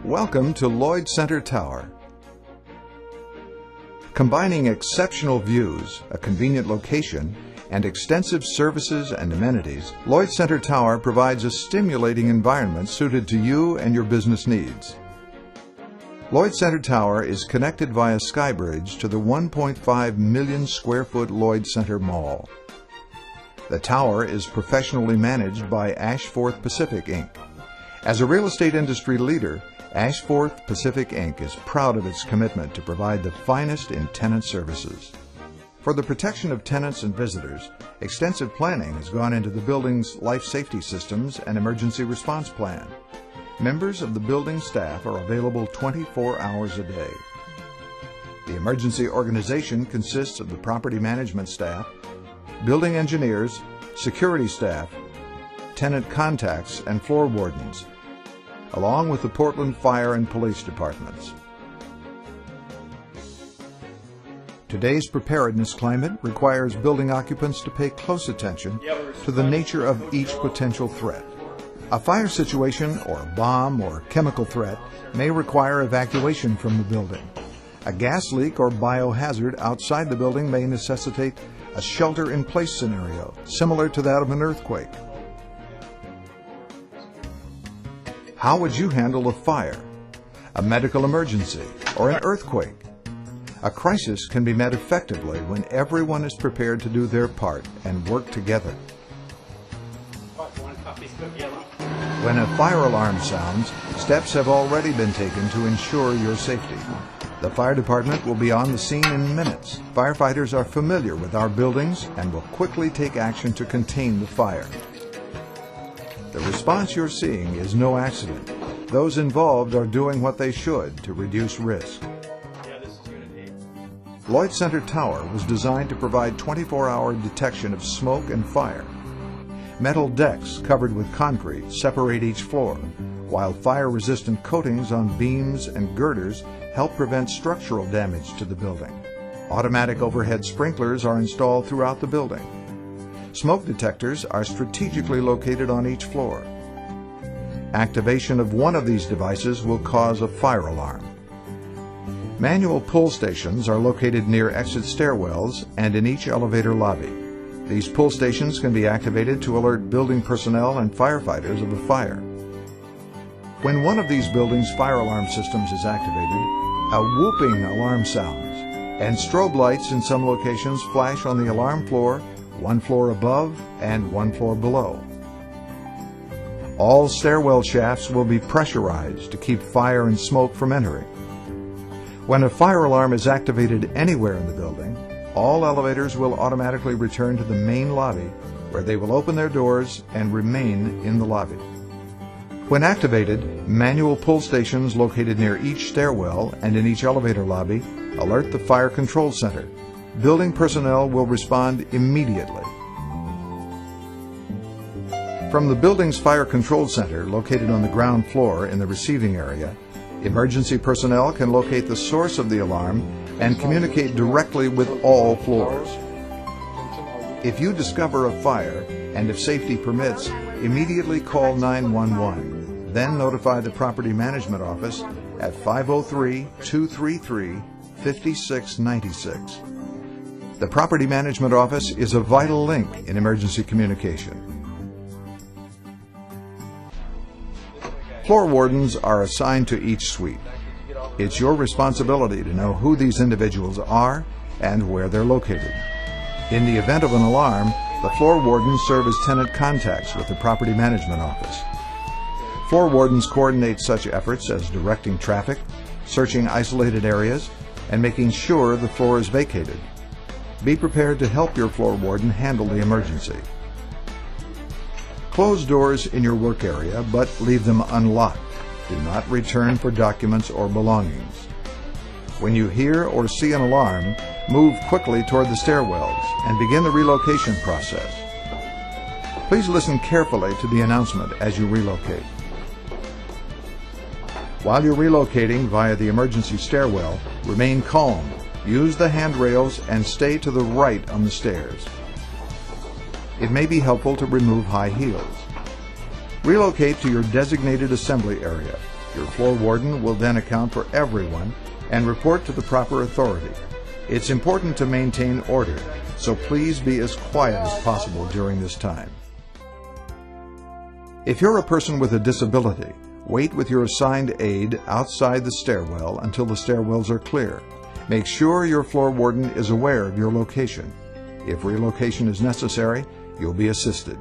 Welcome to Lloyd Center Tower. Combining exceptional views, a convenient location, and extensive services and amenities, Lloyd Center Tower provides a stimulating environment suited to you and your business needs. Lloyd Center Tower is connected via skybridge to the 1.5 million square foot Lloyd Center Mall. The tower is professionally managed by Ashforth Pacific, Inc. As a real estate industry leader, Ashforth Pacific, Inc. is proud of its commitment to provide the finest in tenant services. For the protection of tenants and visitors, extensive planning has gone into the building's life safety systems and emergency response plan. Members of the building staff are available 24 hours a day. The emergency organization consists of the property management staff, building engineers, security staff, tenant contacts, and floor wardens, along with the Portland Fire and Police Departments. Today's preparedness climate requires building occupants to pay close attention to the nature of each potential threat. A fire situation or a bomb or chemical threat may require evacuation from the building. A gas leak or biohazard outside the building may necessitate a shelter-in-place scenario, similar to that of an earthquake. How would you handle a fire, a medical emergency, or an earthquake? A crisis can be met effectively when everyone is prepared to do their part and work together. When a fire alarm sounds, steps have already been taken to ensure your safety. The fire department will be on the scene in minutes. Firefighters are familiar with our buildings and will quickly take action to contain the fire. The response you're seeing is no accident. Those involved are doing what they should to reduce risk. Lloyd Center Tower was designed to provide 24-hour detection of smoke and fire. Metal decks covered with concrete separate each floor, while fire-resistant coatings on beams and girders help prevent structural damage to the building. Automatic overhead sprinklers are installed throughout the building. Smoke detectors are strategically located on each floor. Activation of one of these devices will cause a fire alarm. Manual pull stations are located near exit stairwells and in each elevator lobby. These pull stations can be activated to alert building personnel and firefighters of a fire. When one of these buildings' fire alarm systems is activated, a whooping alarm sounds, and strobe lights in some locations flash on the alarm floor, one floor above and one floor below. All stairwell shafts will be pressurized to keep fire and smoke from entering. When a fire alarm is activated anywhere in the building, all elevators will automatically return to the main lobby, where they will open their doors and remain in the lobby. When activated, manual pull stations located near each stairwell and in each elevator lobby alert the Fire Control Center. Building personnel will respond immediately. From the building's Fire Control Center, located on the ground floor in the receiving area, emergency personnel can locate the source of the alarm and communicate directly with all floors. If you discover a fire, and if safety permits, immediately call 911. Then notify the Property Management Office at 503-233-5696. The Property Management Office is a vital link in emergency communication. Floor wardens are assigned to each suite. It's your responsibility to know who these individuals are and where they're located. In the event of an alarm, the floor wardens serve as tenant contacts with the Property Management Office. Floor wardens coordinate such efforts as directing traffic, searching isolated areas, and making sure the floor is vacated. Be prepared to help your floor warden handle the emergency. Close doors in your work area, but leave them unlocked. Do not return for documents or belongings. When you hear or see an alarm, move quickly toward the stairwells and begin the relocation process. Please listen carefully to the announcement as you relocate. While you're relocating via the emergency stairwell, remain calm, use the handrails, and stay to the right on the stairs. It may be helpful to remove high heels. Relocate to your designated assembly area. Your floor warden will then account for everyone and report to the proper authority. It's important to maintain order, so please be as quiet as possible during this time. If you're a person with a disability, wait with your assigned aide outside the stairwell until the stairwells are clear. Make sure your floor warden is aware of your location. If relocation is necessary, you'll be assisted.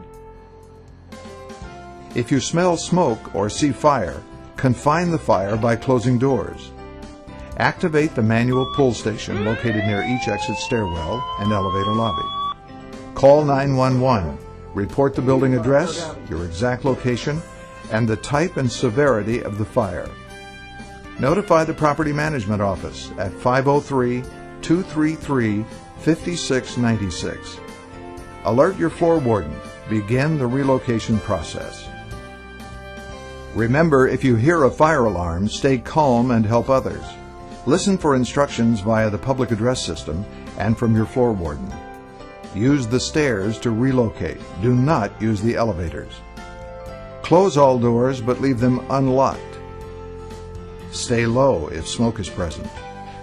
If you smell smoke or see fire, confine the fire by closing doors. Activate the manual pull station located near each exit stairwell and elevator lobby. Call 911. Report the building address, your exact location, and the type and severity of the fire. Notify the Property Management Office at 503-233-5696. Alert your floor warden. Begin the relocation process. Remember, if you hear a fire alarm, stay calm and help others. Listen for instructions via the public address system and from your floor warden. Use the stairs to relocate. Do not use the elevators. Close all doors but leave them unlocked. Stay low if smoke is present.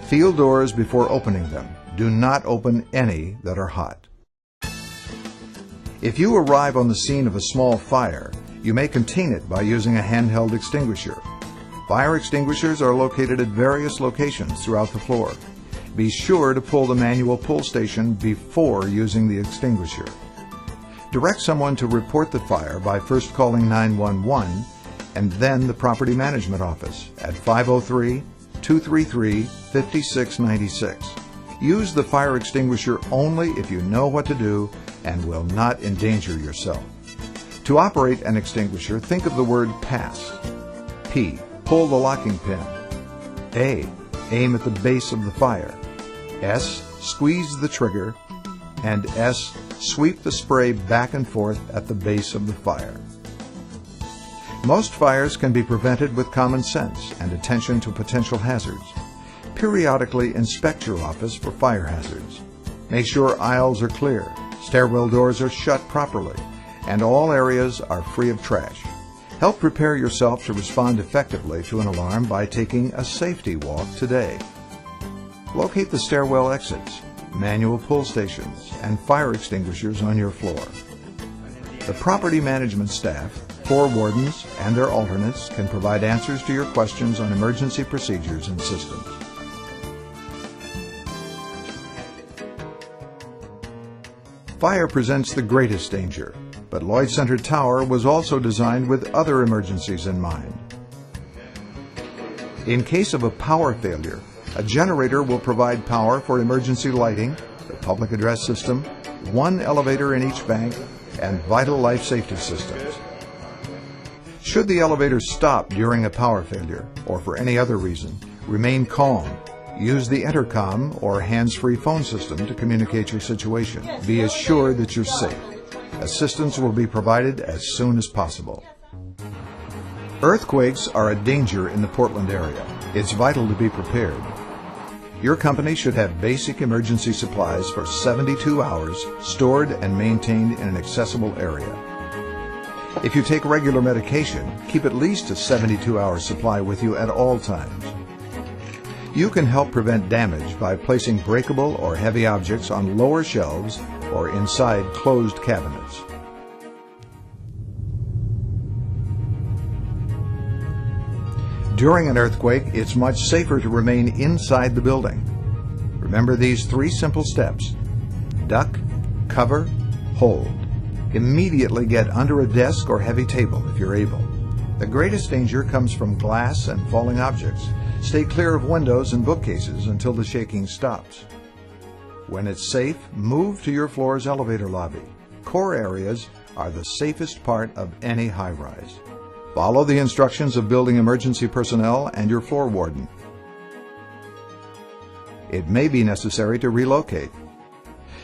Feel doors before opening them. Do not open any that are hot. If you arrive on the scene of a small fire, you may contain it by using a handheld extinguisher. Fire extinguishers are located at various locations throughout the floor. Be sure to pull the manual pull station before using the extinguisher. Direct someone to report the fire by first calling 911 and then the Property Management Office at 503-233-5696. Use the fire extinguisher only if you know what to do and will not endanger yourself. To operate an extinguisher, think of the word pass. P. Pull the locking pin. A. Aim at the base of the fire. S. Squeeze the trigger. And S. Sweep the spray back and forth at the base of the fire. Most fires can be prevented with common sense and attention to potential hazards. Periodically inspect your office for fire hazards. Make sure aisles are clear, stairwell doors are shut properly, and all areas are free of trash. Help prepare yourself to respond effectively to an alarm by taking a safety walk today. Locate the stairwell exits, manual pull stations, and fire extinguishers on your floor. The property management staff, floor wardens, and their alternates can provide answers to your questions on emergency procedures and systems. Fire presents the greatest danger, but Lloyd Center Tower was also designed with other emergencies in mind. In case of a power failure, a generator will provide power for emergency lighting, the public address system, one elevator in each bank, and vital life safety systems. Should the elevator stop during a power failure, or for any other reason, remain calm. Use the intercom or hands-free phone system to communicate your situation. Be assured that you're safe. Assistance will be provided as soon as possible. Earthquakes are a danger in the Portland area. It's vital to be prepared. Your company should have basic emergency supplies for 72 hours stored and maintained in an accessible area. If you take regular medication, keep at least a 72-hour supply with you at all times. You can help prevent damage by placing breakable or heavy objects on lower shelves or inside closed cabinets. During an earthquake, it's much safer to remain inside the building. Remember these 3 simple steps: duck, cover, hold. Immediately get under a desk or heavy table if you're able. The greatest danger comes from glass and falling objects. Stay clear of windows and bookcases until the shaking stops. When it's safe, move to your floor's elevator lobby. Core areas are the safest part of any high-rise. Follow the instructions of building emergency personnel and your floor warden. It may be necessary to relocate.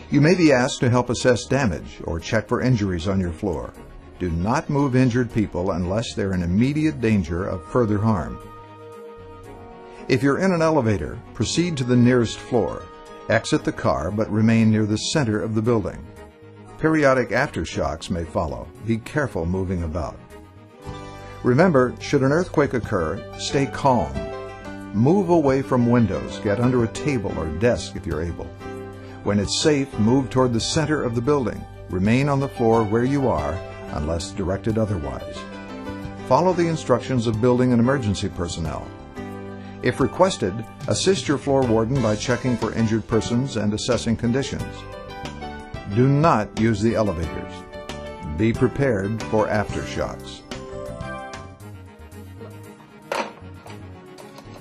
You may be asked to help assess damage or check for injuries on your floor. Do not move injured people unless they're in immediate danger of further harm. If you're in an elevator, proceed to the nearest floor. Exit the car, but remain near the center of the building. Periodic aftershocks may follow. Be careful moving about. Remember, should an earthquake occur, stay calm. Move away from windows, get under a table or desk if you're able. When it's safe, move toward the center of the building. Remain on the floor where you are, unless directed otherwise. Follow the instructions of building and emergency personnel. If requested, assist your floor warden by checking for injured persons and assessing conditions. Do not use the elevators. Be prepared for aftershocks.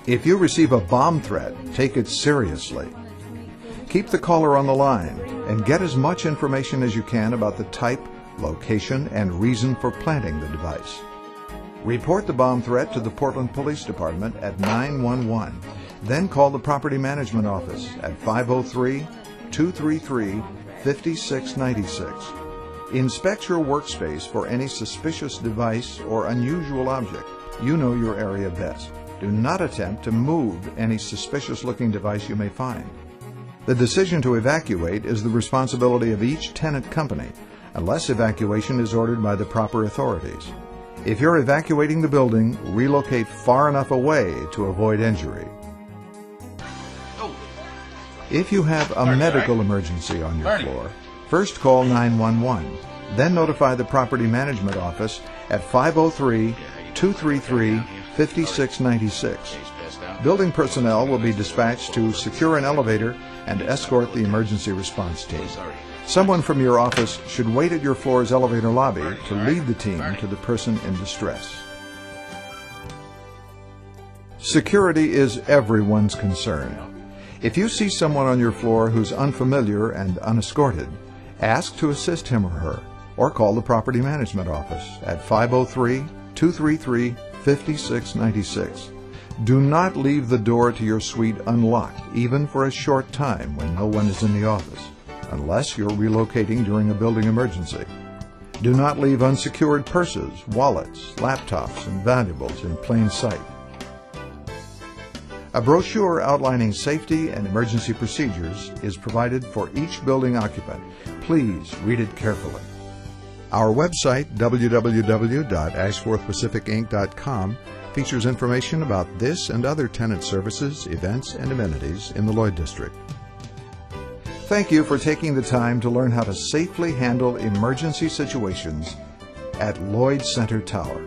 If you receive a bomb threat, take it seriously. Keep the caller on the line and get as much information as you can about the type, location, and reason for planting the device. Report the bomb threat to the Portland Police Department at 911. Then call the Property Management Office at 503-233-5696. Inspect your workspace for any suspicious device or unusual object. You know your area best. Do not attempt to move any suspicious-looking device you may find. The decision to evacuate is the responsibility of each tenant company, unless evacuation is ordered by the proper authorities. If you're evacuating the building, relocate far enough away to avoid injury. If you have a medical emergency on your floor, first call 911, then notify the Property Management Office at 503-233-5696. Building personnel will be dispatched to secure an elevator and escort the emergency response team. Someone from your office should wait at your floor's elevator lobby to lead the team to the person in distress. Security is everyone's concern. If you see someone on your floor who's unfamiliar and unescorted, ask to assist him or her, or call the Property Management Office at 503-233-5696. Do not leave the door to your suite unlocked, even for a short time when no one is in the office, unless you're relocating during a building emergency. Do not leave unsecured purses, wallets, laptops, and valuables in plain sight. A brochure outlining safety and emergency procedures is provided for each building occupant. Please read it carefully. Our website, www.ashforthpacificinc.com, features information about this and other tenant services, events, and amenities in the Lloyd District. Thank you for taking the time to learn how to safely handle emergency situations at Lloyd Center Tower.